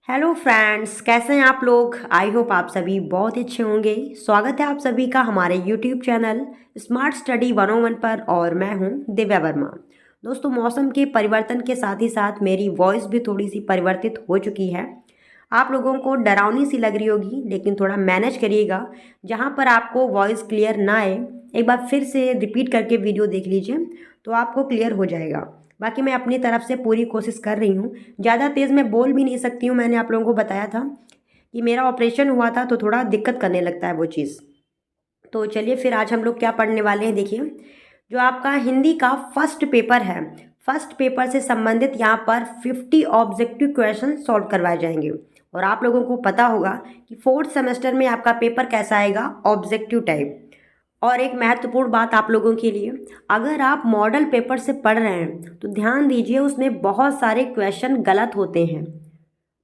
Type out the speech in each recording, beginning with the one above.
Hello friends, कैसे हैं आप लोग। आई होप आप सभी बहुत अच्छे होंगे। स्वागत है आप सभी का हमारे यूट्यूब चैनल स्मार्ट स्टडी 101 पर और मैं हूं दिव्या वर्मा। दोस्तों, मौसम के परिवर्तन के साथ ही साथ मेरी वॉइस भी थोड़ी सी परिवर्तित हो चुकी है। आप लोगों को डरावनी सी लग रही होगी, लेकिन थोड़ा मैनेज करिएगा। जहां पर आपको वॉइस क्लियर ना आए, एक बार फिर से रिपीट करके वीडियो देख लीजिए तो आपको क्लियर हो जाएगा। बाकी मैं अपनी तरफ से पूरी कोशिश कर रही हूँ। ज़्यादा तेज़ मैं बोल भी नहीं सकती हूँ। मैंने आप लोगों को बताया था कि मेरा ऑपरेशन हुआ था तो थोड़ा दिक्कत करने लगता है वो चीज़। तो चलिए फिर आज हम लोग क्या पढ़ने वाले हैं। देखिए, जो आपका हिंदी का फर्स्ट पेपर है, फर्स्ट पेपर से संबंधित यहाँ पर 50 ऑब्जेक्टिव क्वेश्चन सॉल्व करवाए जाएंगे। और आप लोगों को पता होगा कि फोर्थ सेमेस्टर में आपका पेपर कैसा आएगा, ऑब्जेक्टिव टाइप। और एक महत्वपूर्ण बात आप लोगों के लिए, अगर आप मॉडल पेपर से पढ़ रहे हैं तो ध्यान दीजिए, उसमें बहुत सारे क्वेश्चन गलत होते हैं।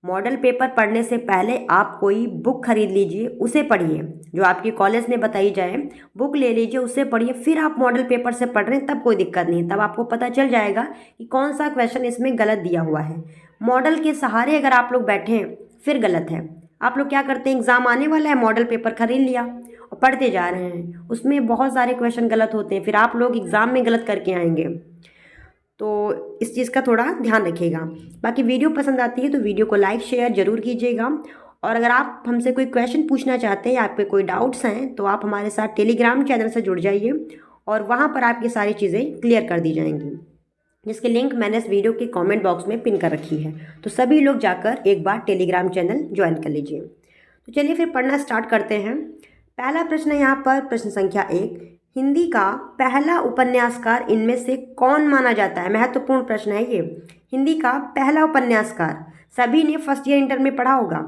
मॉडल पेपर पढ़ने से पहले आप कोई बुक खरीद लीजिए, उसे पढ़िए। जो आपकी कॉलेज में बताई जाए बुक ले लीजिए, उससे पढ़िए। फिर आप मॉडल पेपर से पढ़ रहे हैं तब कोई दिक्कत नहीं, तब आपको पता चल जाएगा कि कौन सा क्वेश्चन इसमें गलत दिया हुआ है। मॉडल के सहारे अगर आप लोग बैठे हैं फिर गलत है। आप लोग क्या करते हैं, एग्ज़ाम आने वाला है, मॉडल पेपर खरीद लिया और पढ़ते जा रहे हैं, उसमें बहुत सारे क्वेश्चन गलत होते हैं, फिर आप लोग एग्ज़ाम में गलत करके आएंगे। तो इस चीज़ का थोड़ा ध्यान रखिएगा। बाकी वीडियो पसंद आती है तो वीडियो को लाइक शेयर ज़रूर कीजिएगा। और अगर आप हमसे कोई क्वेश्चन पूछना चाहते हैं या आप पे कोई डाउट्स हैं तो आप हमारे साथ टेलीग्राम चैनल से जुड़ जाइए और वहाँ पर आपकी सारी चीज़ें क्लियर कर दी जाएंगी, जिसकी लिंक मैंने इस वीडियो के कमेंट बॉक्स में पिन कर रखी है। तो सभी लोग जाकर एक बार टेलीग्राम चैनल ज्वाइन कर लीजिए। तो चलिए फिर पढ़ना स्टार्ट करते हैं। पहला प्रश्न है यहाँ पर, प्रश्न संख्या 1, हिंदी का पहला उपन्यासकार इनमें से कौन माना जाता है। महत्वपूर्ण प्रश्न है ये। हिंदी का पहला उपन्यासकार सभी ने फर्स्ट ईयर इंटर में पढ़ा होगा।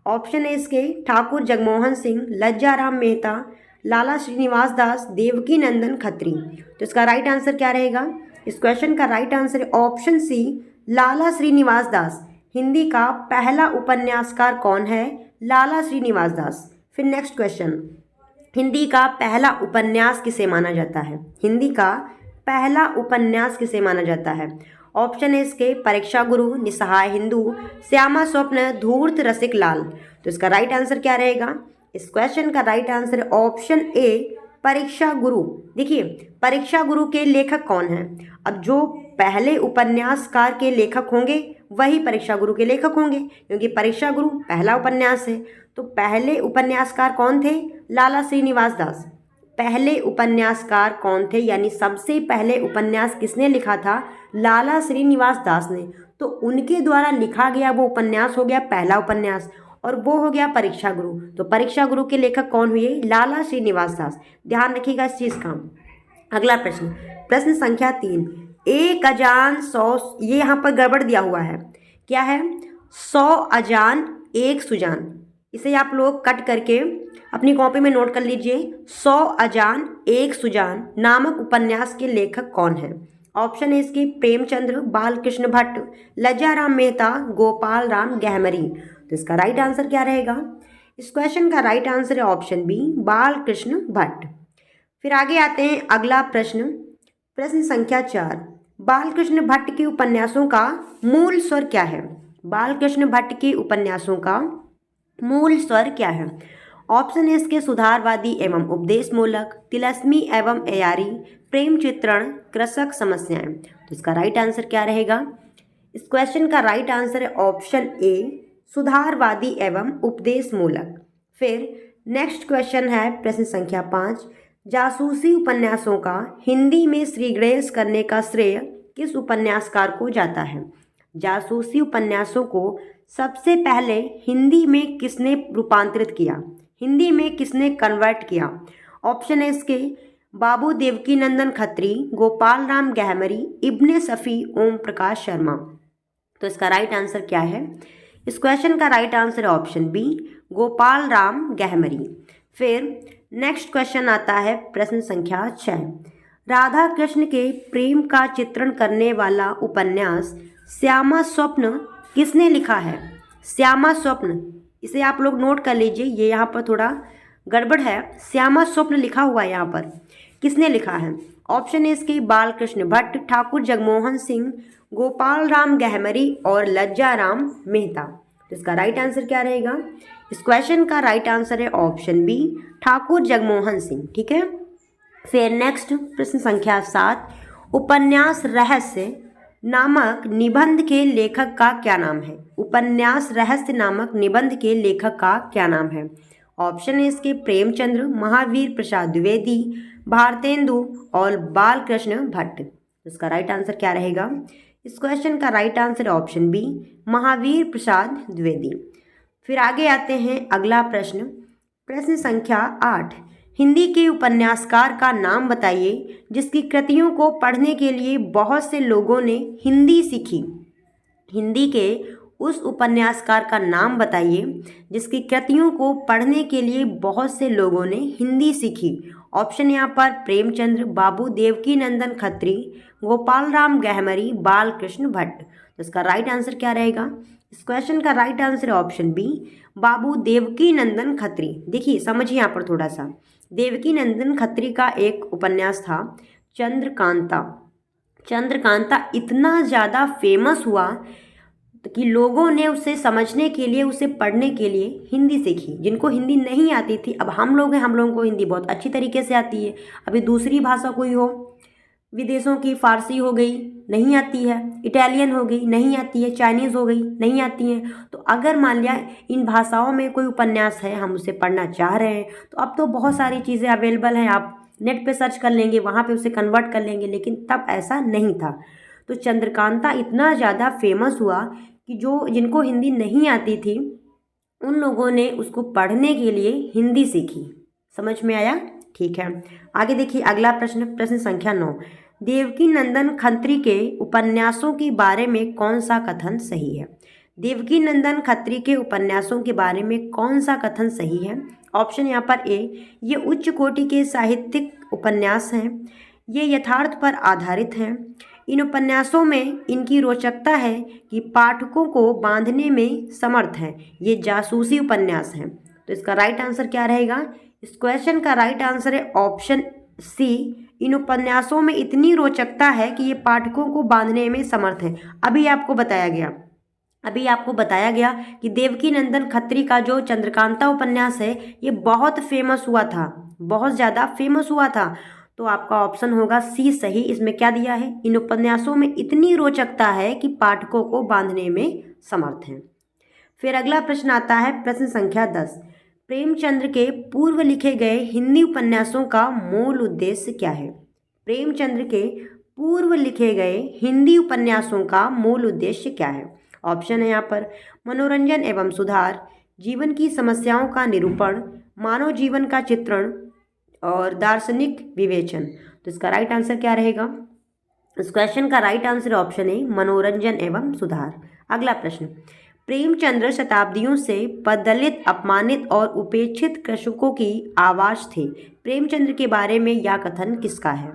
ऑप्शन है इसके ठाकुर जगमोहन सिंह, लज्जाराम मेहता, लाला श्रीनिवास दास, देवकी नंदन खत्री। तो इसका राइट आंसर क्या रहेगा। इस क्वेश्चन का राइट आंसर है ऑप्शन सी, लाला श्रीनिवास दास। हिंदी का पहला उपन्यासकार कौन है, लाला श्रीनिवास दास। फिर नेक्स्ट क्वेश्चन, हिंदी का पहला उपन्यास किसे माना जाता है। हिंदी का पहला उपन्यास किसे माना जाता है। ऑप्शन है इसके परीक्षा गुरु, निसहाय हिंदू, श्यामा स्वप्न, धूर्त रसिक लाल। तो इसका राइट आंसर क्या रहेगा। इस क्वेश्चन का राइट आंसर है ऑप्शन ए, परीक्षा गुरु। देखिए, परीक्षा गुरु के लेखक कौन हैं। अब जो पहले उपन्यासकार के लेखक होंगे वही परीक्षा गुरु के लेखक होंगे, क्योंकि परीक्षा गुरु पहला उपन्यास है। तो पहले उपन्यासकार कौन थे, लाला श्रीनिवास दास। पहले उपन्यासकार कौन थे, यानी सबसे पहले उपन्यास किसने लिखा था, लाला श्रीनिवास दास ने। तो उनके द्वारा लिखा गया वो उपन्यास हो गया पहला उपन्यास, और वो हो गया परीक्षा गुरु। तो परीक्षा गुरु के लेखक कौन हुए, लाला श्रीनिवास दास। ध्यान रखिएगा इस चीज़ का। अगला प्रश्न, प्रश्न संख्या 3, एक अजान 100, ये यहाँ पर गड़बड़ दिया हुआ है। क्या है, 100 अजान एक सुजान। इसे आप लोग कट करके अपनी कॉपी में नोट कर लीजिए। 100 अजान एक सुजान नामक उपन्यास के लेखक कौन है। ऑप्शन है इसकी प्रेमचंद्र, बालकृष्ण भट्ट, लज्जाराम मेहता, गोपाल राम गहमरी। तो इसका राइट आंसर क्या रहेगा। इस क्वेश्चन का राइट आंसर है ऑप्शन बी, बालकृष्ण भट्ट। फिर आगे आते हैं अगला प्रश्न, प्रश्न संख्या 4, बालकृष्ण भट्ट के उपन्यासों का मूल स्वर क्या है। बालकृष्ण भट्ट के उपन्यासों का मूल स्वर क्या है। ऑप्शन है इसके सुधारवादी एवं उपदेशमूलक, तिलस्मी एवं एयारी, प्रेम चित्रण, कृषक समस्याएं। तो इसका राइट आंसर क्या रहेगा। इस क्वेश्चन का राइट आंसर है ऑप्शन ए, सुधारवादी एवं उपदेशमूलक। फिर नेक्स्ट क्वेश्चन है प्रश्न संख्या 5, जासूसी उपन्यासों का हिंदी में श्रीगणेश करने का श्रेय किस उपन्यासकार को जाता है। जासूसी उपन्यासों को सबसे पहले हिंदी में किसने रूपांतरित किया, हिंदी में किसने कन्वर्ट किया। ऑप्शन है इसके बाबू देवकी नंदन खत्री, गोपाल राम गहमरी, इब्ने सफ़ी, ओम प्रकाश शर्मा। तो इसका राइट आंसर क्या है। इस क्वेश्चन का राइट आंसर है ऑप्शन बी, गोपाल राम गहमरी। फिर नेक्स्ट क्वेश्चन आता है प्रश्न संख्या 6, राधा कृष्ण के प्रेम का चित्रण करने वाला उपन्यास श्यामा स्वप्न किसने लिखा है। श्यामा स्वप्न, इसे आप लोग नोट कर लीजिए, ये यहाँ पर थोड़ा गड़बड़ है। श्यामा स्वप्न लिखा हुआ है यहाँ पर, किसने लिखा है। ऑप्शन है इसके बालकृष्ण भट्ट, ठाकुर जगमोहन सिंह, गोपाल राम गहमरी और लज्जाराम मेहता। तो इसका राइट आंसर क्या रहेगा? इस क्वेश्चन का राइट आंसर है ऑप्शन बी, ठाकुर जगमोहन सिंह। ठीक है, फिर नेक्स्ट प्रश्न संख्या 7, उपन्यास रहस्य नामक निबंध के लेखक का क्या नाम है? उपन्यास रहस्य नामक निबंध के लेखक का क्या नाम है? ऑप्शन है इसके प्रेमचंद्र, महावीर प्रसाद द्विवेदी, भारतेंदु और बालकृष्ण भट्ट। इसका राइट आंसर क्या रहेगा? इस क्वेश्चन का राइट आंसर है ऑप्शन बी, महावीर प्रसाद द्विवेदी। फिर आगे आते हैं अगला प्रश्न, प्रश्न संख्या 8, हिंदी के उपन्यासकार का नाम बताइए जिसकी कृतियों को पढ़ने के लिए बहुत से लोगों ने हिंदी सीखी। हिंदी के उस उपन्यासकार का नाम बताइए जिसकी कृतियों को पढ़ने के लिए बहुत से लोगों ने हिंदी सीखी। ऑप्शन यहाँ पर प्रेमचंद्र, बाबू देवकीनंदन खत्री, गोपाल राम गहमरी, बालकृष्ण भट्ट। तो इसका राइट आंसर क्या रहेगा? इस क्वेश्चन का राइट आंसर है ऑप्शन बी, बाबू देवकीनंदन खत्री। देखिए समझिए यहाँ पर थोड़ा सा, देवकीनंदन खत्री का एक उपन्यास था चंद्रकांता। चंद्रकांता इतना ज़्यादा फेमस हुआ कि लोगों ने उसे समझने के लिए, उसे पढ़ने के लिए हिंदी सीखी। जिनको हिंदी नहीं आती थी, अब हम लोग हैं, हम लोगों को हिंदी बहुत अच्छी तरीके से आती है। अभी दूसरी भाषा कोई हो, विदेशों की फारसी हो गई, नहीं आती है, इटालियन हो गई, नहीं आती है, चाइनीज़ हो गई, नहीं आती है। तो अगर मान लिया इन भाषाओं में कोई उपन्यास है, हम उसे पढ़ना चाह रहे हैं, तो अब तो बहुत सारी चीज़ें अवेलेबल हैं, आप नेट पे सर्च कर लेंगे, वहाँ पे उसे कन्वर्ट कर लेंगे, लेकिन तब ऐसा नहीं था। तो चंद्रकांता इतना ज़्यादा फेमस हुआ कि जिनको हिंदी नहीं आती थी, उन लोगों ने उसको पढ़ने के लिए हिंदी सीखी। समझ में आया? ठीक है, आगे देखिए अगला प्रश्न, प्रश्न संख्या 9, देवकीनंदन खत्री के उपन्यासों के बारे में कौन सा कथन सही है? देवकीनंदन खत्री के उपन्यासों के बारे में कौन सा कथन सही है? ऑप्शन यहाँ पर ए, ये उच्च कोटि के साहित्यिक उपन्यास हैं, ये यथार्थ पर आधारित हैं, इन उपन्यासों में इनकी रोचकता है कि पाठकों को बांधने में समर्थ हैं, ये जासूसी उपन्यास हैं। तो इसका राइट आंसर क्या रहेगा? इस क्वेश्चन का राइट आंसर है ऑप्शन सी, इन उपन्यासों में इतनी रोचकता है कि ये पाठकों को बांधने में समर्थ हैं। अभी आपको बताया गया कि देवकीनंदन खत्री का जो चंद्रकांता उपन्यास है, ये बहुत फेमस हुआ था, बहुत ज़्यादा फेमस हुआ था। तो आपका ऑप्शन होगा सी सही। इसमें क्या दिया है? इन उपन्यासों में इतनी रोचकता है कि पाठकों को बांधने में समर्थ हैं। फिर अगला प्रश्न आता है, प्रश्न संख्या 10, प्रेमचंद्र के पूर्व लिखे गए हिंदी उपन्यासों का मूल उद्देश्य क्या है? प्रेमचंद्र के पूर्व लिखे गए हिंदी उपन्यासों का मूल उद्देश्य क्या है? ऑप्शन है यहाँ पर मनोरंजन एवं सुधार, जीवन की समस्याओं का निरूपण, मानव जीवन का चित्रण और दार्शनिक विवेचन। तो इसका राइट आंसर क्या रहेगा? इस क्वेश्चन का राइट आंसर ऑप्शन है मनोरंजन एवं सुधार। अगला प्रश्न, प्रेमचंद्र शताब्दियों से पददलित, अपमानित और उपेक्षित कृषकों की आवाज़ थे। प्रेमचंद्र के बारे में यह कथन किसका है?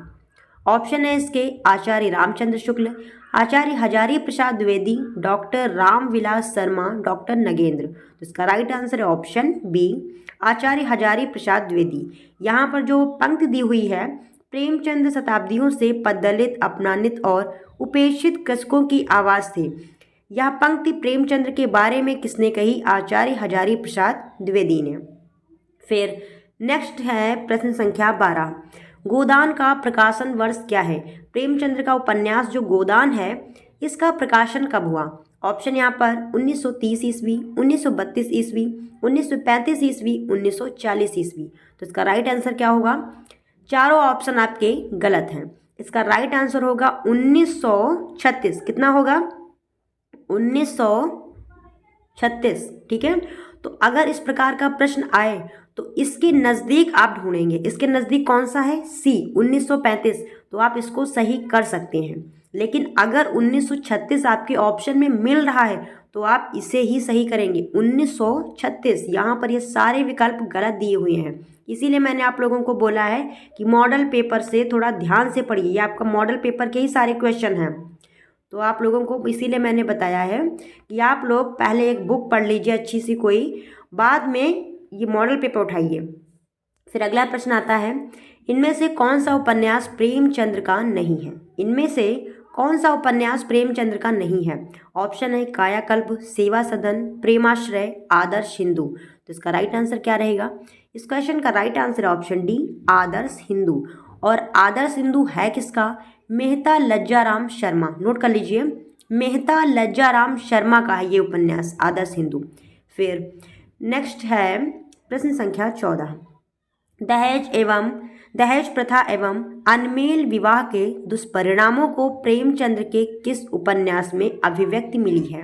ऑप्शन है इसके आचार्य रामचंद्र शुक्ल, आचार्य हजारी प्रसाद द्विवेदी, डॉक्टर रामविलास शर्मा, डॉक्टर नगेंद्र। तो इसका राइट आंसर है ऑप्शन बी, आचार्य हजारी प्रसाद द्विवेदी। यहाँ पर जो पंक्ति दी हुई है, प्रेमचंद्र शताब्दियों से पददलित, अपमानित और उपेक्षित कृषकों की आवाज़ थे, यह पंक्ति प्रेमचंद्र के बारे में किसने कही? आचार्य हजारी प्रसाद द्विवेदी ने। फिर नेक्स्ट है प्रश्न संख्या 12, गोदान का प्रकाशन वर्ष क्या है? प्रेमचंद्र का उपन्यास जो गोदान है, इसका प्रकाशन कब हुआ? ऑप्शन यहाँ पर 1930 ईस्वी, 1932 ईस्वी, 1935 ईस्वी, 1940 ईस्वी। तो इसका राइट आंसर क्या होगा? चारों ऑप्शन आपके गलत हैं। इसका राइट आंसर होगा 1936। कितना होगा? 1936। ठीक है, तो अगर इस प्रकार का प्रश्न आए तो इसके नज़दीक आप ढूंढेंगे, इसके नज़दीक कौन सा है? सी 1935, तो आप इसको सही कर सकते हैं। लेकिन अगर 1936 आपके ऑप्शन में मिल रहा है तो आप इसे ही सही करेंगे, 1936। यहाँ पर ये सारे विकल्प गलत दिए हुए हैं, इसीलिए मैंने आप लोगों को बोला है कि मॉडल पेपर से थोड़ा ध्यान से पढ़िए। ये आपका मॉडल पेपर के ही सारे क्वेश्चन हैं, तो आप लोगों को इसीलिए मैंने बताया है कि आप लोग पहले एक बुक पढ़ लीजिए अच्छी सी कोई, बाद में ये मॉडल पेपर उठाइए। फिर अगला प्रश्न आता है, इनमें से कौन सा उपन्यास प्रेमचंद्र का नहीं है? इनमें से कौन सा उपन्यास प्रेमचंद्र का नहीं है? ऑप्शन है कायाकल्प, सेवा सदन, प्रेमाश्रय, आदर्श हिंदू। तो इसका राइट आंसर क्या रहेगा? इस क्वेश्चन का राइट आंसर है ऑप्शन डी, आदर्श हिंदू। और आदर्श हिंदू है किसका? मेहता लज्जाराम शर्मा। नोट कर लीजिए, मेहता लज्जाराम शर्मा का है ये उपन्यास आदर्श हिंदू। फिर नेक्स्ट है प्रश्न संख्या 14। दहेज प्रथा एवं अनमेल विवाह के दुष्परिणामों को प्रेमचंद्र के किस उपन्यास में अभिव्यक्ति मिली है?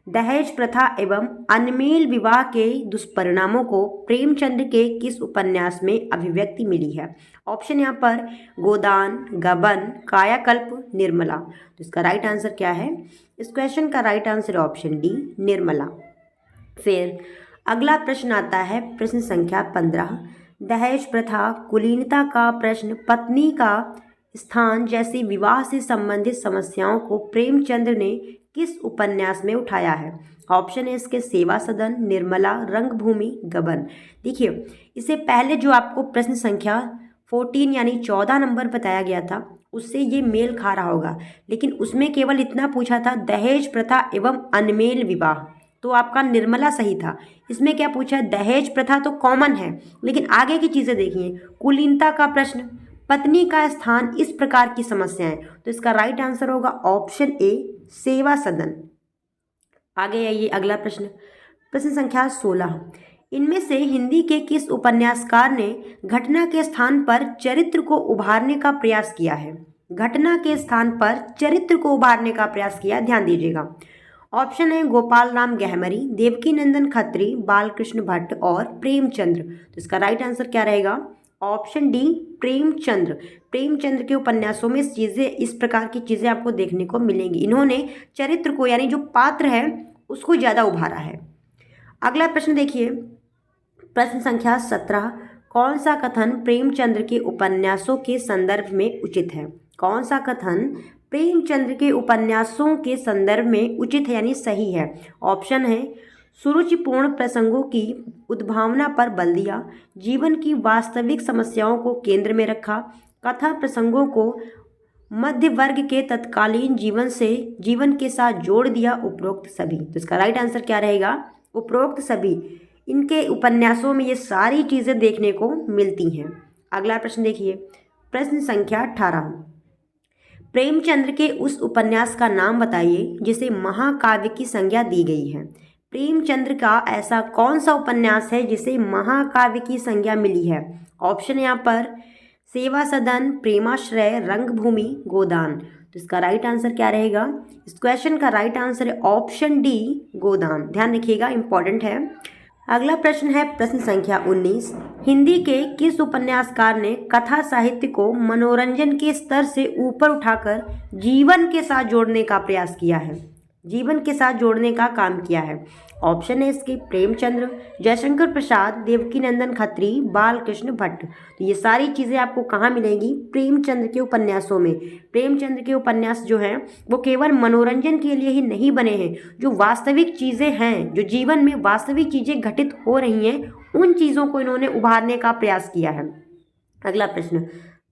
दहेज प्रथा एवं अनमेल विवाह के दुष्परिणामों को प्रेमचंद्र के किस उपन्यास में अभिव्यक्ति मिली है? ऑप्शन यहाँ पर गोदान, गबन, कायाकल्प, निर्मला। तो इसका राइट आंसर क्या है? इस क्वेश्चन का राइट आंसर है ऑप्शन डी, निर्मला। फिर अगला प्रश्न आता है प्रश्न संख्या 15। दहेज प्रथा, कुलीनता का प्रश्न, पत्नी का स्थान जैसी विवाह से संबंधित समस्याओं को प्रेमचंद्र ने किस उपन्यास में उठाया है? ऑप्शन है इसके सेवा सदन, निर्मला, रंगभूमि, गबन। देखिए, इससे पहले जो आपको प्रश्न संख्या 14 यानी 14 नंबर बताया गया था उससे ये मेल खा रहा होगा, लेकिन उसमें केवल इतना पूछा था दहेज प्रथा एवं अनमेल विवाह, तो आपका निर्मला सही था। इसमें क्या पूछा है? दहेज प्रथा तो कॉमन है, लेकिन आगे की चीज़ें देखिए, कुलीनता का प्रश्न, पत्नी का स्थान, इस प्रकार की समस्याएं। तो इसका राइट आंसर होगा ऑप्शन ए, सेवा सदन। आगे आइए अगला प्रश्न, प्रश्न संख्या 16। इनमें से हिंदी के किस उपन्यासकार ने घटना के स्थान पर चरित्र को उभारने का प्रयास किया है? घटना के स्थान पर चरित्र को उभारने का प्रयास किया, ध्यान दीजिएगा। ऑप्शन है गोपाल राम गहमरी, देवकी नंदन खत्री, बालकृष्ण भट्ट और प्रेमचंद्र। तो इसका राइट आंसर क्या रहेगा? Option D, Premchandra. प्रेमचंद्र के उपन्यासों में इस प्रकार की चीज़ें आपको देखने को मिलेंगी। इन्होंने चरित्र को यानी जो पात्र है उसको ज़्यादा उभारा है। अगला प्रश्न देखिए, प्रश्न संख्या 17। कौन सा कथन प्रेमचंद्र के उपन्यासों के संदर्भ में उचित है? कौन सा कथन प्रेमचंद्र के उपन्यासों के संदर्भ में उचित है यानी सही है? ऑप्शन है सुरुचिपूर्ण प्रसंगों की उद्भावना पर बल दिया, जीवन की वास्तविक समस्याओं को केंद्र में रखा, कथा प्रसंगों को मध्य वर्ग के तत्कालीन जीवन के साथ जोड़ दिया, उपरोक्त सभी। तो इसका राइट आंसर क्या रहेगा? उपरोक्त सभी। इनके उपन्यासों में ये सारी चीज़ें देखने को मिलती हैं। अगला प्रश्न देखिए, प्रश्न संख्या 18। प्रेमचंद्र के उस उपन्यास का नाम बताइए जिसे महाकाव्य की संज्ञा दी गई है। प्रेमचंद्र का ऐसा कौन सा उपन्यास है जिसे महाकाव्य की संज्ञा मिली है? ऑप्शन यहाँ पर सेवा सदन, प्रेमाश्रय, रंगभूमि, गोदान। तो इसका राइट आंसर क्या रहेगा? इस क्वेश्चन का राइट आंसर है ऑप्शन डी, गोदान। ध्यान रखिएगा, इंपॉर्टेंट है। अगला प्रश्न है प्रश्न संख्या 19। हिंदी के किस उपन्यासकार ने कथा साहित्य को मनोरंजन के स्तर से ऊपर उठाकर जीवन के साथ जोड़ने का प्रयास किया है? जीवन के साथ जोड़ने का काम किया है। ऑप्शन है इसके प्रेमचंद्र, जयशंकर प्रसाद, देवकी नंदन खत्री, बालकृष्ण भट्ट। तो ये सारी चीज़ें आपको कहाँ मिलेंगी? प्रेमचंद्र के उपन्यासों में। प्रेमचंद्र के उपन्यास जो हैं वो केवल मनोरंजन के लिए ही नहीं बने हैं, जो वास्तविक चीज़ें हैं, जो जीवन में वास्तविक चीज़ें घटित हो रही हैं, उन चीज़ों को इन्होंने उभारने का प्रयास किया है। अगला प्रश्न,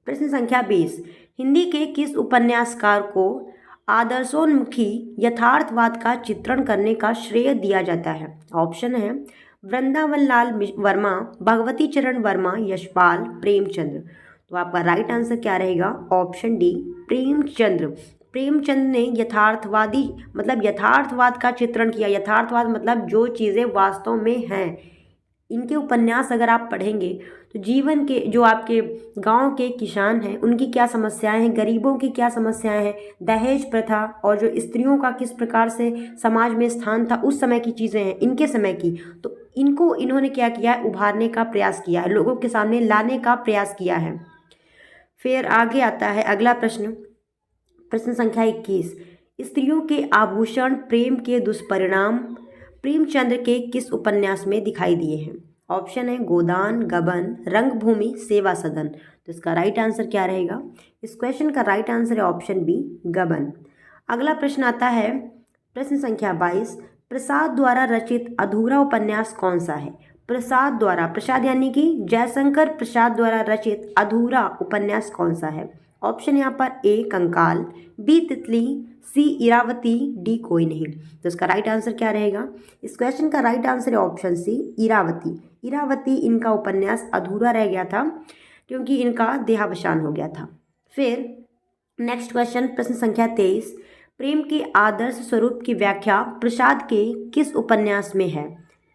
प्रश्न संख्या 20। हिंदी के किस उपन्यासकार को आदर्शोन्मुखी यथार्थवाद का चित्रण करने का श्रेय दिया जाता है? ऑप्शन है वृंदावन लाल वर्मा, भगवती चरण वर्मा, यशपाल, प्रेमचंद्र। तो आपका राइट आंसर क्या रहेगा? Option D, Premchandra. प्रेमचंद्र ने यथार्थवाद का चित्रण किया। यथार्थवाद मतलब जो चीज़ें वास्तव में हैं। इनके उपन्यास अगर आप पढ़ेंगे तो जीवन के जो आपके गांव के किसान हैं उनकी क्या समस्याएं हैं, गरीबों की क्या समस्याएं हैं, दहेज प्रथा और जो स्त्रियों का किस प्रकार से समाज में स्थान था उस समय की चीज़ें हैं, इनके समय की, तो इनको इन्होंने क्या किया है? उभारने का प्रयास किया है, लोगों के सामने लाने का प्रयास किया है। फिर आगे आता है अगला प्रश्न, प्रश्न संख्या 21। स्त्रियों के आभूषण प्रेम के दुष्परिणाम प्रेमचंद्र के किस उपन्यास में दिखाई दिए हैं? ऑप्शन है गोदान, गबन, रंगभूमि, सेवा सदन। तो इसका राइट आंसर क्या रहेगा? इस क्वेश्चन का राइट आंसर है ऑप्शन बी, गबन। अगला प्रश्न आता है प्रश्न संख्या 22। प्रसाद द्वारा रचित अधूरा उपन्यास कौन सा है? प्रसाद द्वारा, प्रसाद यानी कि जयशंकर प्रसाद द्वारा रचित अधूरा उपन्यास कौन सा है? ऑप्शन यहाँ पर ए कंकाल, बी तितली, सी इरावती, डी कोई नहीं। तो इसका राइट आंसर क्या रहेगा? इस क्वेश्चन का राइट आंसर है ऑप्शन सी इरावती। इरावती इनका उपन्यास अधूरा रह गया था क्योंकि इनका देहावसान हो गया था। फिर नेक्स्ट क्वेश्चन, प्रश्न संख्या 23, प्रेम के आदर्श स्वरूप की व्याख्या प्रसाद के किस उपन्यास में है?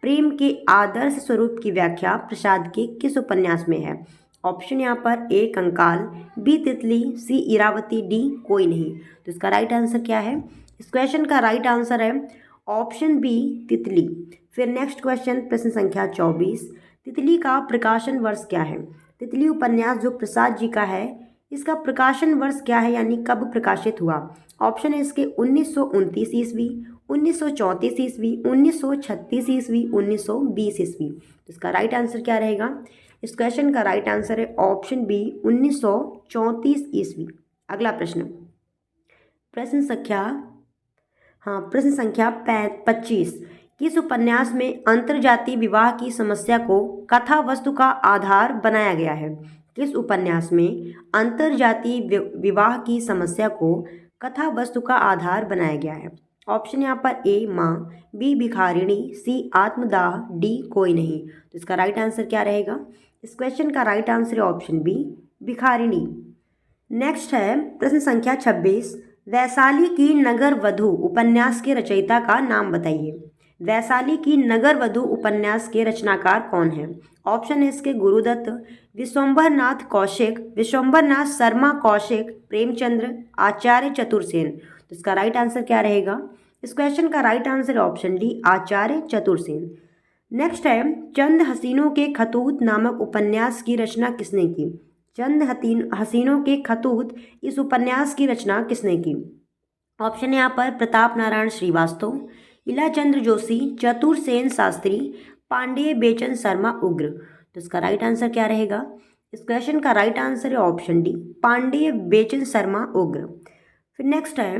प्रेम के आदर्श स्वरूप की व्याख्या प्रसाद के किस उपन्यास में है? ऑप्शन यहाँ पर ए कंकाल, बी तितली, सी इरावती, डी कोई नहीं। तो इसका राइट आंसर क्या है? इस क्वेश्चन का राइट आंसर है ऑप्शन बी तितली। फिर नेक्स्ट क्वेश्चन, प्रश्न संख्या 24, तितली का प्रकाशन वर्ष क्या है? तितली उपन्यास जो प्रसाद जी का है, इसका प्रकाशन वर्ष क्या है, यानी कब प्रकाशित हुआ? ऑप्शन है इसके 1929 ईस्वी, 1934 ईस्वी, 1936 ईस्वी, 1920 ईस्वी। तो इसका राइट आंसर क्या रहेगा? इस क्वेश्चन का राइट आंसर है ऑप्शन बी 1934 ईस्वी। अगला प्रश्न, प्रश्न संख्या 25, किस उपन्यास में अंतर्जातीय विवाह की समस्या को कथा वस्तु का आधार बनाया गया है? किस उपन्यास में अंतर्जातीय विवाह की समस्या को कथा वस्तु का आधार बनाया गया है? ऑप्शन यहाँ पर ए माँ, बी भिखारिणी, सी आत्मदाह, डी कोई नहीं। तो इसका राइट आंसर क्या रहेगा? इस क्वेश्चन का राइट आंसर है ऑप्शन बी भिखारिणी। नेक्स्ट है प्रश्न संख्या 26, वैशाली की नगर वधू उपन्यास के रचयिता का नाम बताइए। वैशाली की नगर वधू उपन्यास के रचनाकार कौन है? ऑप्शन है इसके गुरुदत्त, विश्वंभरनाथ कौशिक, विश्वंभरनाथ शर्मा कौशिक, प्रेमचंद्र, आचार्य चतुरसेन। तो इसका राइट आंसर क्या रहेगा? इस क्वेश्चन का राइट आंसर है ऑप्शन डी आचार्य चतुरसेन। नेक्स्ट है, चंद हसीनों के खतूत नामक उपन्यास की रचना किसने की? चंद हसीनों के खतूत इस उपन्यास की रचना किसने की? ऑप्शन है यहाँ पर प्रताप नारायण श्रीवास्तव, इलाचंद्र जोशी, चतुरसेन शास्त्री, पांडेय बेचन शर्मा उग्र। तो इसका राइट आंसर क्या रहेगा? इस क्वेश्चन का राइट आंसर है ऑप्शन डी पांडेय बेचन शर्मा उग्र। फिर नेक्स्ट है,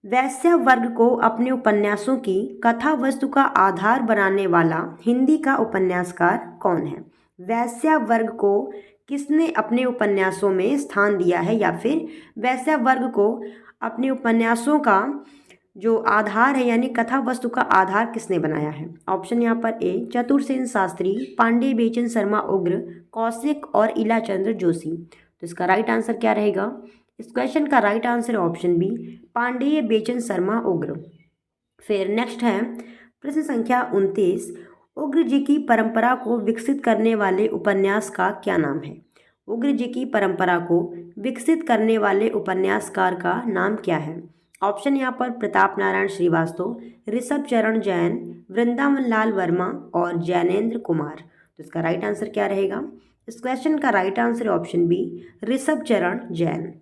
वैश्य वर्ग को अपने उपन्यासों की कथा वस्तु का आधार बनाने वाला हिंदी का उपन्यासकार कौन है? वैश्य वर्ग को किसने अपने उपन्यासों में स्थान दिया है, या फिर वैश्य वर्ग को अपने उपन्यासों का जो आधार है यानी कथा वस्तु का आधार किसने बनाया है? ऑप्शन यहाँ पर ए चतुरसेन शास्त्री, पांडेय बेचन शर्मा उग्र, कौशिक और इलाचंद्र जोशी। तो इसका राइट आंसर क्या रहेगा? इस क्वेश्चन का राइट आंसर है ऑप्शन बी पांडेय बेचन शर्मा उग्र। फिर नेक्स्ट है प्रश्न संख्या 29, उग्र जी की परंपरा को विकसित करने वाले उपन्यास का क्या नाम है? उग्र जी की परंपरा को विकसित करने वाले उपन्यासकार का नाम क्या है? ऑप्शन यहाँ पर प्रताप नारायण श्रीवास्तव, ऋषभ चरण जैन, वृंदावन लाल वर्मा और जैनेन्द्र कुमार। तो इसका राइट आंसर क्या रहेगा? इस क्वेश्चन का राइट आंसर है ऑप्शन बी ऋषभ चरण जैन।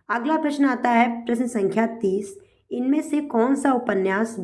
अगला प्रश्न आता है प्रश्न संख्या 30, इनमें से कौन सा उपन्यास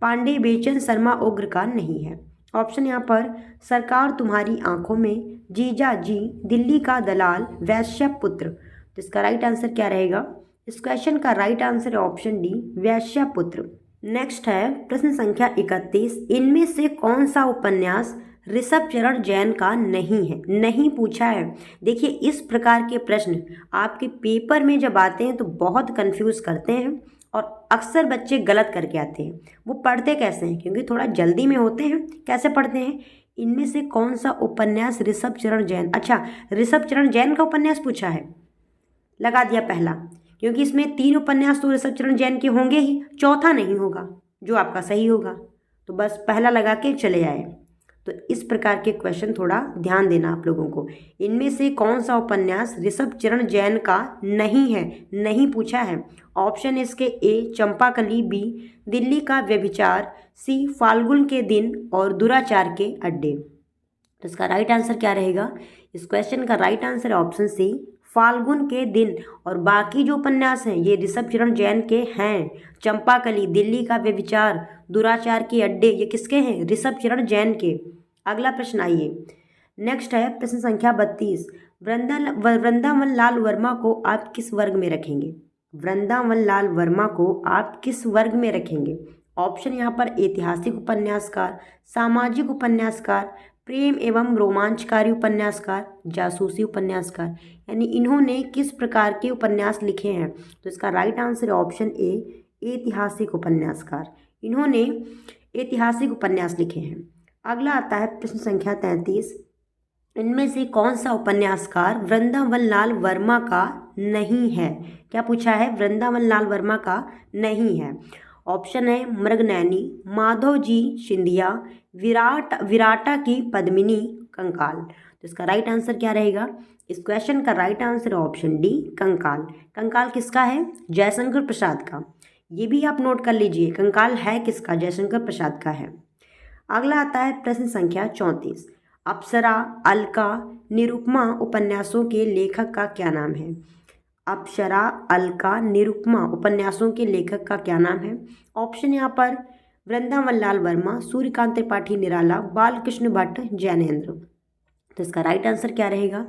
पांडेय बेचन शर्मा उग्र का नहीं है? ऑप्शन यहाँ पर सरकार तुम्हारी आंखों में, जीजा जी, दिल्ली का दलाल, वैश्य पुत्र। तो इसका राइट आंसर क्या रहेगा? इस क्वेश्चन का राइट आंसर है ऑप्शन डी वैश्य पुत्र। नेक्स्ट है प्रश्न संख्या 31, इनमें से कौन सा उपन्यास ऋषभ चरण जैन का नहीं है? नहीं पूछा है। देखिए, इस प्रकार के प्रश्न आपके पेपर में जब आते हैं तो बहुत कंफ्यूज करते हैं और अक्सर बच्चे गलत करके आते हैं। वो पढ़ते कैसे हैं? क्योंकि थोड़ा जल्दी में होते हैं। कैसे पढ़ते हैं? इनमें से कौन सा उपन्यास ऋषभ चरण जैन, अच्छा ऋषभ चरण जैन का उपन्यास पूछा है, लगा दिया पहला, क्योंकि इसमें 3 उपन्यास तो ऋषभ चरण जैन के होंगे ही, चौथा नहीं होगा जो आपका सही होगा। तो बस पहला लगा के चले आए। तो इस प्रकार के क्वेश्चन थोड़ा ध्यान देना आप लोगों को। इनमें से कौन सा उपन्यास ऋषभ चरण जैन का नहीं है, नहीं पूछा है। ऑप्शन इसके ए चंपाकली, बी दिल्ली का व्यभिचार, सी फाल्गुन के दिन और दुराचार के अड्डे। तो इसका राइट आंसर क्या रहेगा? इस क्वेश्चन का राइट आंसर है ऑप्शन सी फाल्गुन के दिन। और बाकी जो उपन्यास हैं ये ऋषभ चरण जैन के हैं। चंपाकली, दिल्ली का व्यभिचार, दुराचार के अड्डे, ये किसके हैं? ऋषभ चरण जैन के। अगला प्रश्न आइए, नेक्स्ट है प्रश्न संख्या 32, वृंदावन लाल वर्मा को आप किस वर्ग में रखेंगे? वृंदावन लाल वर्मा को आप किस वर्ग में रखेंगे? ऑप्शन यहाँ पर ऐतिहासिक उपन्यासकार, सामाजिक उपन्यासकार, प्रेम एवं रोमांचकारी उपन्यासकार, जासूसी उपन्यासकार, यानी इन्होंने किस प्रकार के उपन्यास लिखे हैं? तो इसका राइट आंसर है ऑप्शन ए, ऐतिहासिक उपन्यासकार। इन्होंने ऐतिहासिक उपन्यास लिखे हैं। अगला आता है प्रश्न संख्या 33। इनमें से कौन सा उपन्यासकार वृंदावन लाल वर्मा का नहीं है? क्या पूछा है? वृंदावन लाल वर्मा का नहीं है। ऑप्शन है मृगनयनी, माधव जी सिंधिया, विराटा की पद्मिनी, कंकाल। तो इसका राइट आंसर क्या रहेगा? इस क्वेश्चन का राइट आंसर है ऑप्शन डी, कंकाल। कंकाल किसका है? जयशंकर प्रसाद का। ये भी आप नोट कर लीजिए, कंकाल है किसका? जयशंकर प्रसाद का है। अगला आता है प्रश्न संख्या 34। अप्सरा, अलका, निरुपमा उपन्यासों के लेखक का क्या नाम है? अप्सरा, अलका, निरुपमा उपन्यासों के लेखक का क्या नाम है? ऑप्शन यहाँ पर वृंदावन लाल वर्मा, सूर्यकांत त्रिपाठी निराला, बालकृष्ण भट्ट, जैनेन्द्र। तो इसका राइट आंसर क्या रहेगा?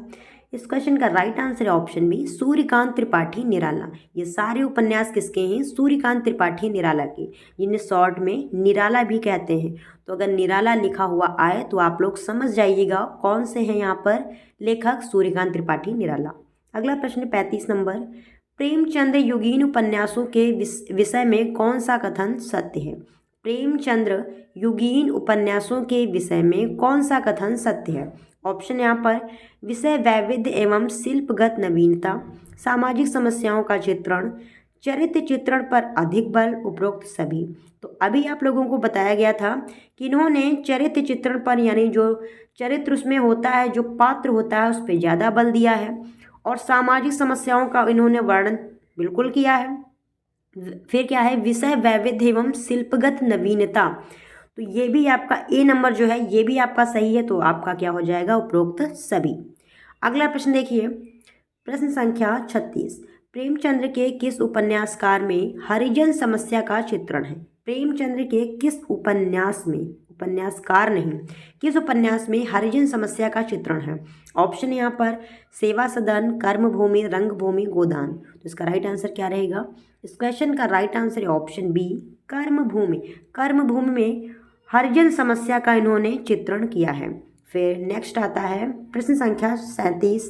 इस क्वेश्चन का राइट आंसर है ऑप्शन बी, सूर्यकांत त्रिपाठी निराला। ये सारे उपन्यास किसके हैं? सूर्यकांत त्रिपाठी निराला के, जिन्हें शॉर्ट में निराला भी कहते हैं। तो अगर निराला लिखा हुआ आए तो आप लोग समझ जाइएगा कौन से हैं यहाँ पर लेखक, सूर्यकांत त्रिपाठी निराला। अगला प्रश्न 35 नंबर। प्रेमचंद्र युगीन उपन्यासों के विषय में कौन सा कथन सत्य है? प्रेमचंद्र युगीन उपन्यासों के विषय में कौन सा कथन सत्य है? ऑप्शन यहाँ पर विषय वैविध्य एवं शिल्पगत नवीनता, सामाजिक समस्याओं का चित्रण, चरित्र चित्रण पर अधिक बल, उपरोक्त सभी। तो अभी आप लोगों को बताया गया था कि इन्होंने चरित्र चित्रण पर, यानी जो चरित्र उसमें होता है, जो पात्र होता है, उस पर ज़्यादा बल दिया है, और सामाजिक समस्याओं का इन्होंने वर्णन बिल्कुल किया है। फिर क्या है? विषय वैविध्य एवं शिल्पगत नवीनता। तो ये भी आपका ए नंबर जो है, ये भी आपका सही है। तो आपका क्या हो जाएगा? उपरोक्त सभी। अगला प्रश्न देखिए, प्रश्न संख्या 36। प्रेमचंद्र के किस उपन्यासकार में हरिजन समस्या का चित्रण है? प्रेमचंद्र के किस उपन्यास में, उपन्यासकार नहीं, किस उपन्यास में हरिजन समस्या का चित्रण है? ऑप्शन यहाँ पर सेवा सदन, कर्मभूमि, रंगभूमि, गोदान। तो इसका राइट आंसर क्या रहेगा? इस क्वेश्चन का राइट आंसर है ऑप्शन बी, कर्मभूमि। कर्मभूमि में हरिजन समस्या का इन्होंने चित्रण किया है। फिर नेक्स्ट आता है प्रश्न संख्या 37।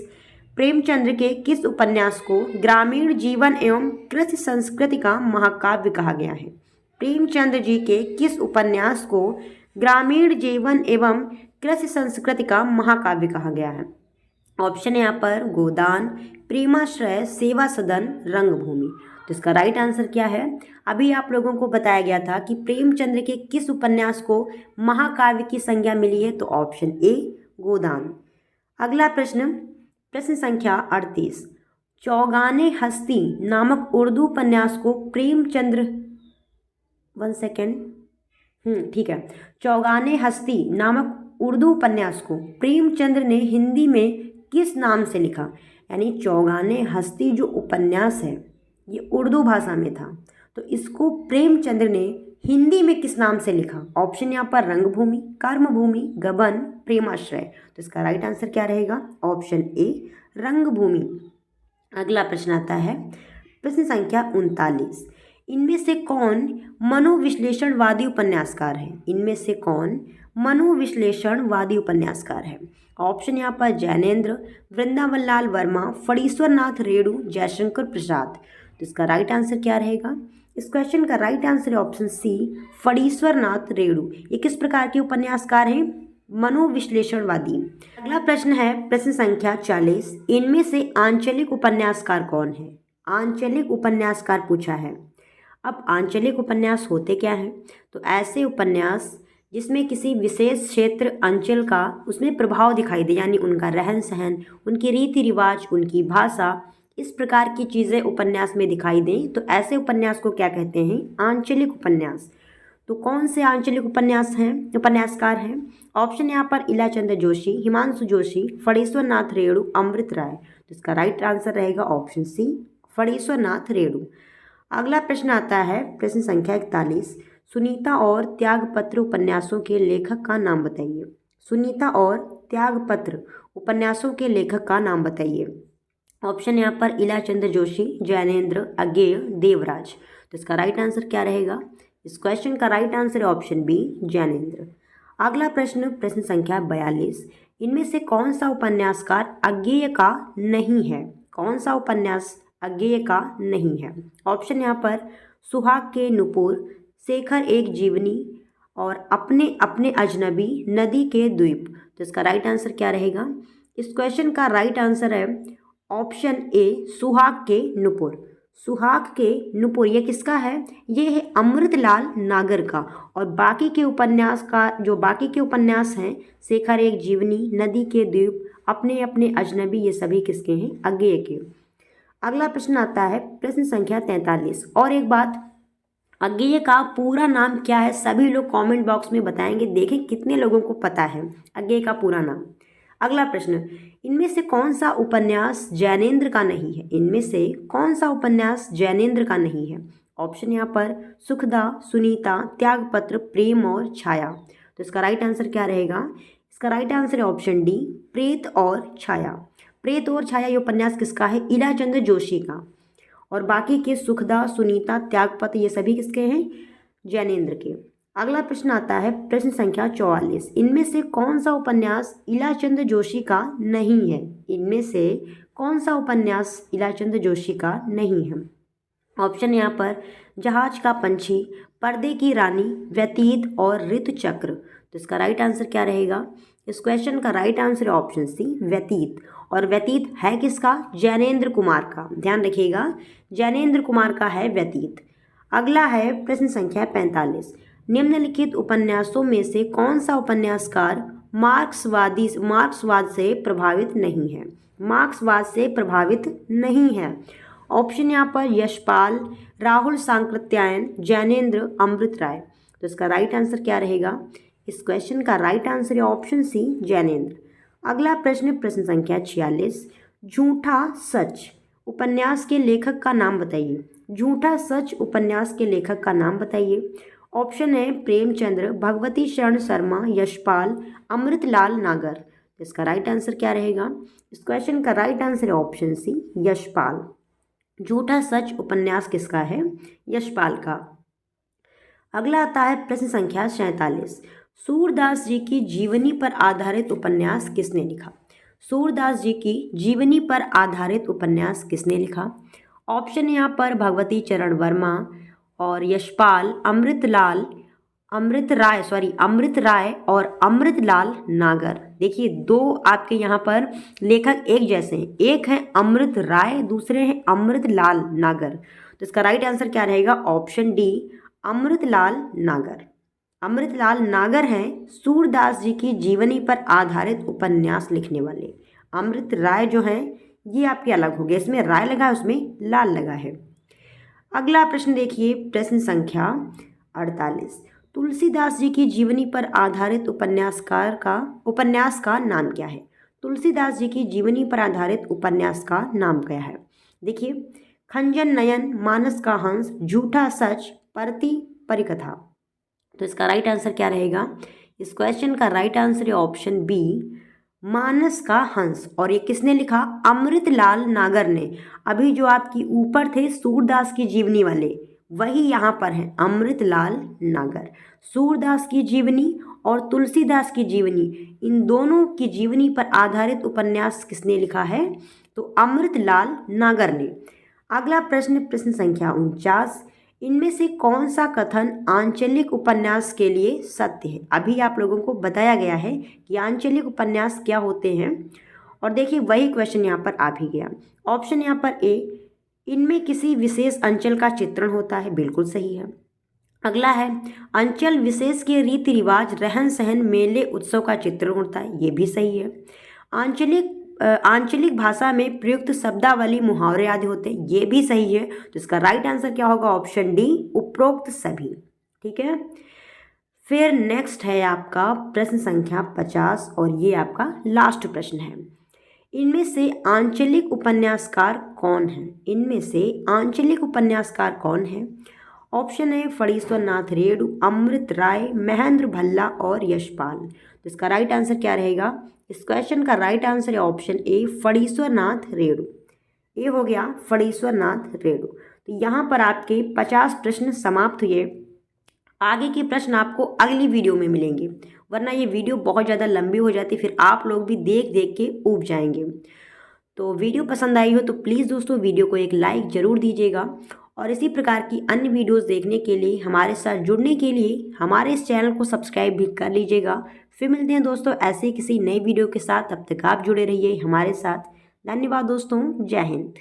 प्रेमचंद्र के किस उपन्यास को ग्रामीण जीवन एवं कृषि संस्कृति का महाकाव्य कहा गया है? प्रेमचंद्र जी के किस उपन्यास को ग्रामीण जीवन एवं कृषि संस्कृति का महाकाव्य कहा गया है? ऑप्शन है यहाँ पर गोदान, प्रेमाश्रय, सेवा सदन, रंगभूमि। तो इसका राइट आंसर क्या है? अभी आप लोगों को बताया गया था कि प्रेमचंद्र के किस उपन्यास को महाकाव्य की संज्ञा मिली है, तो ऑप्शन ए, गोदान। अगला प्रश्न, प्रश्न संख्या 38। चौगाने हस्ती नामक उर्दू उपन्यास को प्रेमचंद्र, वन सेकेंड, ठीक है, चौगाने हस्ती नामक उर्दू उपन्यास को प्रेमचंद्र ने हिंदी में किस नाम से लिखा? यानी चौगाने हस्ती जो उपन्यास है ये उर्दू भाषा में था, तो इसको प्रेमचंद्र ने हिंदी में किस नाम से लिखा? ऑप्शन यहाँ पर रंगभूमि, कर्मभूमि, गबन, प्रेमाश्रय। तो इसका राइट आंसर क्या रहेगा? ऑप्शन ए, रंगभूमि। अगला प्रश्न आता है प्रश्न संख्या 39। इनमें से कौन मनोविश्लेषणवादी उपन्यासकार है? इनमें से कौन मनोविश्लेषणवादी उपन्यासकार है? ऑप्शन यहाँ पर जैनेन्द्र, वृंदावन लाल वर्मा, फणीश्वर नाथ रेणु, जयशंकर प्रसाद। तो इसका राइट आंसर क्या रहेगा? इस क्वेश्चन का राइट आंसर है ऑप्शन सी, फणीश्वर नाथ रेणु। ये किस प्रकार के उपन्यासकार हैं? मनोविश्लेषणवादी। अगला प्रश्न है प्रश्न संख्या 40। इनमें से आंचलिक उपन्यासकार कौन है? आंचलिक उपन्यासकार पूछा है। अब आंचलिक उपन्यास होते क्या हैं? तो ऐसे उपन्यास जिसमें किसी विशेष क्षेत्र, अंचल का उसमें प्रभाव दिखाई दे, यानी उनका रहन सहन, उनके रीति रिवाज, उनकी भाषा, इस प्रकार की चीज़ें उपन्यास में दिखाई दें, तो ऐसे उपन्यास को क्या कहते हैं? आंचलिक उपन्यास। तो कौन से आंचलिक उपन्यासकार हैं? ऑप्शन यहाँ पर इलाचंद्र जोशी, हिमांशु जोशी, फणीश्वर नाथ रेणु, अमृत राय। तो इसका राइट आंसर रहेगा ऑप्शन सी, फणीश्वर नाथ रेणु। अगला प्रश्न आता है प्रश्न संख्या 41। सुनीता और त्यागपत्र उपन्यासों के लेखक का नाम बताइए। सुनीता और त्यागपत्र उपन्यासों के लेखक का नाम बताइए। ऑप्शन यहाँ पर इलाचंद्र जोशी, जैनेन्द्र, अज्ञेय, देवराज। तो इसका राइट आंसर क्या रहेगा? इस क्वेश्चन का राइट आंसर है ऑप्शन बी, जैनेन्द्र। अगला प्रश्न, प्रश्न संख्या 42, इनमें से कौन सा उपन्यासकार अज्ञेय का नहीं है? कौन सा उपन्यास अज्ञेय का नहीं है? ऑप्शन यहाँ पर सुहाग के नुपुर, शेखर एक जीवनी और अपने अपने अजनबी, नदी के द्वीप। तो इसका राइट आंसर क्या रहेगा? इस क्वेश्चन का राइट आंसर है ऑप्शन ए, सुहाग के नुपुर। सुहाग के नुपुर ये किसका है? ये है अमृतलाल नागर का। और बाकी के उपन्यास का जो बाकी के उपन्यास हैं, शेखर एक जीवनी, नदी के द्वीप, अपने अपने अजनबी, ये सभी किसके हैं? अज्ञेय के। अगला प्रश्न आता है प्रश्न संख्या 43। और एक बात, अज्ञेय का पूरा नाम क्या है? सभी लोग कमेंट बॉक्स में बताएंगे, देखें कितने लोगों को पता है अज्ञेय का पूरा नाम। अगला प्रश्न, इनमें से कौन सा उपन्यास जैनेन्द्र का नहीं है? इनमें से कौन सा उपन्यास जैनेन्द्र का नहीं है? ऑप्शन यहाँ पर सुखदा, सुनीता, त्यागपत्र, प्रेम और छाया। तो इसका राइट आंसर क्या रहेगा? इसका राइट आंसर है ऑप्शन डी, प्रेत और छाया। प्रेत और छाया ये उपन्यास किसका है? इलाचंद्र जोशी का। और बाकी के सुखदा, सुनीता, त्यागपत्र ये सभी किसके हैं? जैनेन्द्र के। अगला प्रश्न आता है प्रश्न संख्या 44, इनमें से कौन सा उपन्यास इलाचंद्र जोशी का नहीं है? इनमें से कौन सा उपन्यास इलाचंद्र जोशी का नहीं है? ऑप्शन यहाँ पर जहाज का पंछी, पर्दे की रानी, व्यतीत और ऋतुचक्र। तो इसका राइट आंसर क्या रहेगा? इस क्वेश्चन का राइट आंसर है ऑप्शन सी, व्यतीत। और व्यतीत है किसका? जैनेन्द्र कुमार का। ध्यान रखिएगा, जैनेन्द्र कुमार का है व्यतीत। अगला है प्रश्न संख्या 45, निम्नलिखित उपन्यासों में से कौन सा उपन्यासकार मार्क्सवाद से प्रभावित नहीं है? मार्क्सवाद से प्रभावित नहीं है। ऑप्शन यहाँ पर यशपाल, राहुल सांकृत्यायन, जैनेन्द्र, अमृत राय। तो इसका राइट आंसर क्या रहेगा? इस क्वेश्चन का राइट आंसर है ऑप्शन सी, जैनेन्द्र। अगला प्रश्न, प्रश्न संख्या 46, झूठा सच उपन्यास के लेखक का नाम बताइए। झूठा सच उपन्यास के लेखक का नाम बताइए। ऑप्शन है प्रेमचंद्र, भगवती शरण शर्मा, यशपाल, अमृतलाल नागर। तो इसका राइट आंसर क्या रहेगा? इस क्वेश्चन का राइट आंसर है ऑप्शन सी, यशपाल। झूठा सच उपन्यास किसका है? यशपाल का। अगला आता है प्रश्न संख्या 47, सूरदास जी की जीवनी पर आधारित उपन्यास किसने लिखा? सूरदास जी की जीवनी पर आधारित उपन्यास किसने लिखा? ऑप्शन यहाँ पर भगवती चरण वर्मा और यशपाल, अमृत राय और अमृतलाल नागर। देखिए दो आपके यहाँ पर लेखक एक जैसे हैं, एक है अमृत राय, दूसरे हैं अमृतलाल नागर। तो इसका राइट आंसर क्या रहेगा? ऑप्शन डी, अमृतलाल नागर। अमृतलाल नागर हैं सूरदास जी की जीवनी पर आधारित उपन्यास लिखने वाले। अमृत राय जो हैं ये आपके अलग हो गए, इसमें राय लगा है, उसमें लाल लगा है। अगला प्रश्न देखिए, प्रश्न संख्या 48, तुलसीदास जी की जीवनी पर आधारित उपन्यास का नाम क्या है? तुलसीदास जी की जीवनी पर आधारित उपन्यास का नाम क्या है? देखिए, खंजन नयन, मानस का हंस, झूठा सच, परती परिकथा। तो इसका राइट आंसर क्या रहेगा? इस क्वेश्चन का राइट आंसर है ऑप्शन बी, मानस का हंस। और ये किसने लिखा? अमृतलाल नागर ने। अभी जो आपकी ऊपर थे सूरदास की जीवनी वाले, वही यहाँ पर है अमृतलाल नागर। सूरदास की जीवनी और तुलसीदास की जीवनी, इन दोनों की जीवनी पर आधारित उपन्यास किसने लिखा है? तो अमृतलाल नागर ने। अगला प्रश्न, प्रश्न संख्या 49, इनमें से कौन सा कथन आंचलिक उपन्यास के लिए सत्य है? अभी आप लोगों को बताया गया है कि आंचलिक उपन्यास क्या होते हैं, और देखिए वही क्वेश्चन यहाँ पर आ भी गया। ऑप्शन यहाँ पर ए, इनमें किसी विशेष अंचल का चित्रण होता है, बिल्कुल सही है। अगला है अंचल विशेष के रीति रिवाज, रहन सहन, मेले उत्सव का चित्रण होता है, ये भी सही है। आंचलिक भाषा में प्रयुक्त शब्दावली, मुहावरे आदि होते हैं, ये भी सही है। तो इसका राइट आंसर क्या होगा? ऑप्शन डी, उपरोक्त सभी। ठीक है, फिर नेक्स्ट है आपका प्रश्न संख्या 50 और ये आपका लास्ट प्रश्न है। इनमें से आंचलिक उपन्यासकार कौन है? इनमें से आंचलिक उपन्यासकार कौन है? ऑप्शन है फणीश्वर नाथ रेणु, अमृत राय, महेंद्र भल्ला और यशपाल। तो इसका राइट आंसर क्या रहेगा? इस क्वेश्चन का राइट आंसर है ऑप्शन ए, फणीश्वर नाथ रेणु। ये हो गया फणीश्वर नाथ रेणु। तो यहाँ पर आपके 50 प्रश्न समाप्त हुए। आगे के प्रश्न आपको अगली वीडियो में मिलेंगे, वरना ये वीडियो बहुत ज़्यादा लंबी हो जाती, फिर आप लोग भी देख देख के ऊब जाएंगे। तो वीडियो पसंद आई हो तो प्लीज़ दोस्तों वीडियो को एक लाइक ज़रूर दीजिएगा, और इसी प्रकार की अन्य वीडियोस देखने के लिए, हमारे साथ जुड़ने के लिए हमारे इस चैनल को सब्सक्राइब भी कर लीजिएगा। फिर मिलते हैं दोस्तों ऐसे किसी नई वीडियो के साथ, तब तक आप जुड़े रहिए हमारे साथ। धन्यवाद दोस्तों, जय हिंद।